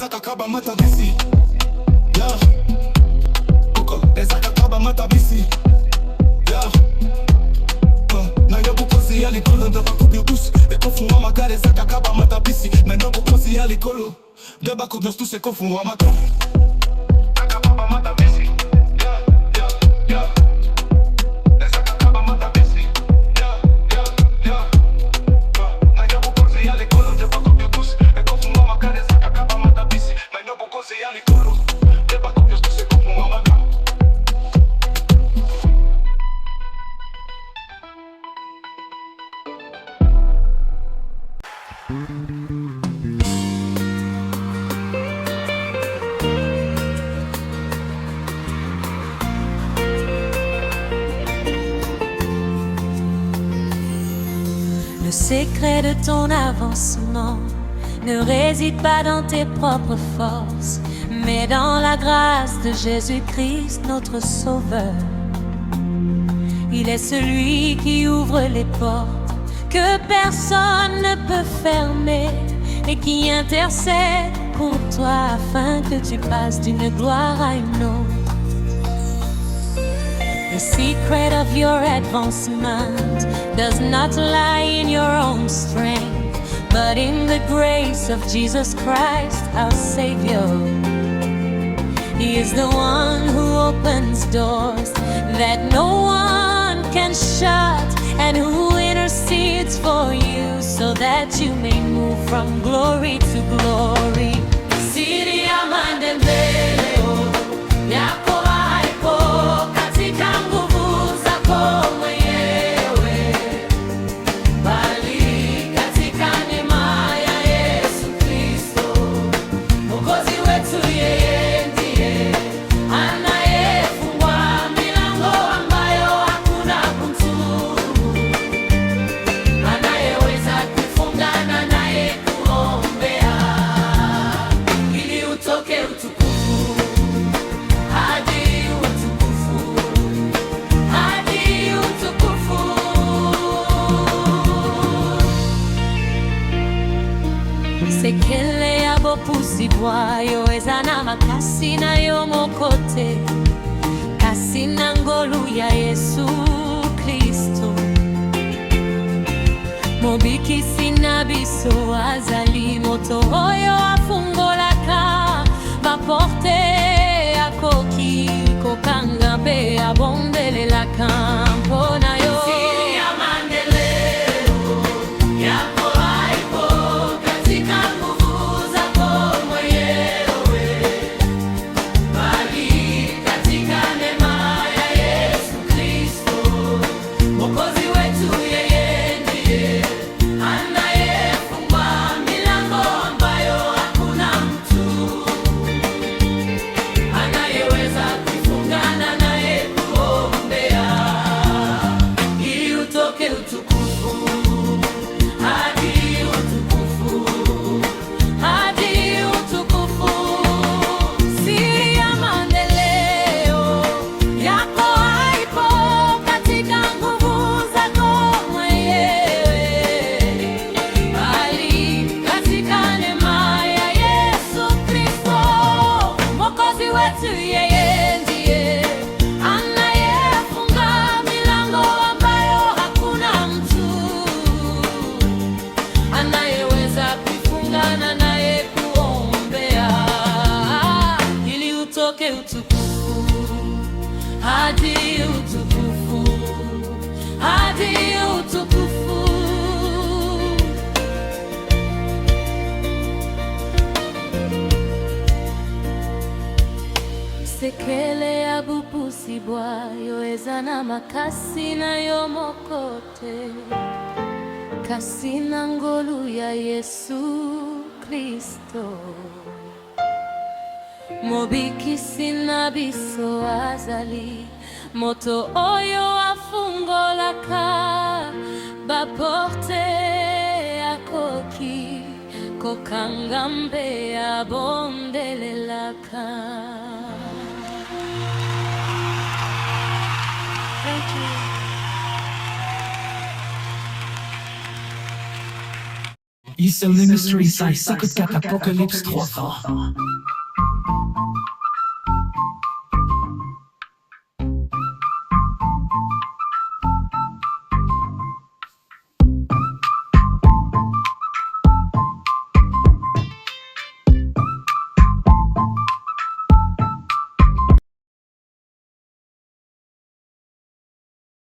ezaka kaba matabisi. Yeah. Uko ezaka kaba matabisi. Yeah. Na yobu kosi ya likolo ndaba kubiobus. Ekofu wa magare ezaka kaba matabisi. Na yobu kosi ya likolo ndaba kubiobus ekofu wa magare. Akaba matabisi. Yeah, yeah, yeah. Ezaka kaba matabisi. Yeah, yeah, yeah. Na yobu kosi ya likolo ndaba kubiobus. Ekofu wa magare ezaka kaba matabisi. Na yobu kosi ya likolo ndaba kubiobus ekofu wa magare. Le secret de ton avancement ne réside pas dans tes propres forces, mais dans la grâce de Jésus-Christ, notre Sauveur. Il est celui qui ouvre les portes que personne ne peut fermer et qui intercède pour toi afin que tu passes d'une gloire à une autre. The secret of your advancement does not lie in your own strength, but in the grace of Jesus Christ, our Savior. He is the one who opens doors that no one can shut, and who intercedes for you so that you may move from glory to glory. Siri ya maendeleo yako haipo katika nguvu zako mwenyewe, bali katika neema ya Yesu Kristo Mwokozi wetu. Yeye ndiye anayefungua milango ambayo hakuna mtu anayeweza kufungana naye kuombea, ili utoke utukufu hadi utukufu hadi utukufu. Sekele ya bopusi bwayo ezana makasi na yo mokote, kasi na ngolu ya Yesu Kristo. Mobikisi na biso azali, moto oyo afungolaka baporte akoki kokanga mpe abondelelaka mpona yo. Siri ya maendeleo yako haipo katika nguvu zako mwenyewe, bali katika neema ya Yesu Kristo Mwokozi wetu. Yeye ndiye anayefungua milango ambayo hakuna mtu anayeweza kufungana naye kuombea, ili utoke utukufu hadi utukufu hadi utukufu. Siri ya maendeleo yako haipo katika nguvu zako mwenyewe, bali katika neema ya Yesu Kristo Mwokozi wetu. Yeye ndiye anayefunga milango ambayo hakuna mtu anayeweza kufungana naye kuombea, ili utoke utukufu hadi utukufu hadi utukufu. Sekele ya bupusi bwayo ezana makasi na yo mokote, kasi na ngolu ya Yesu Kristo. Mobikisi na biso azali, moto oyo afungolaka baporte akoki kokanga mpe abondelelaka. Thank you. Peace only mystery size 54 Apocalypse 3 fois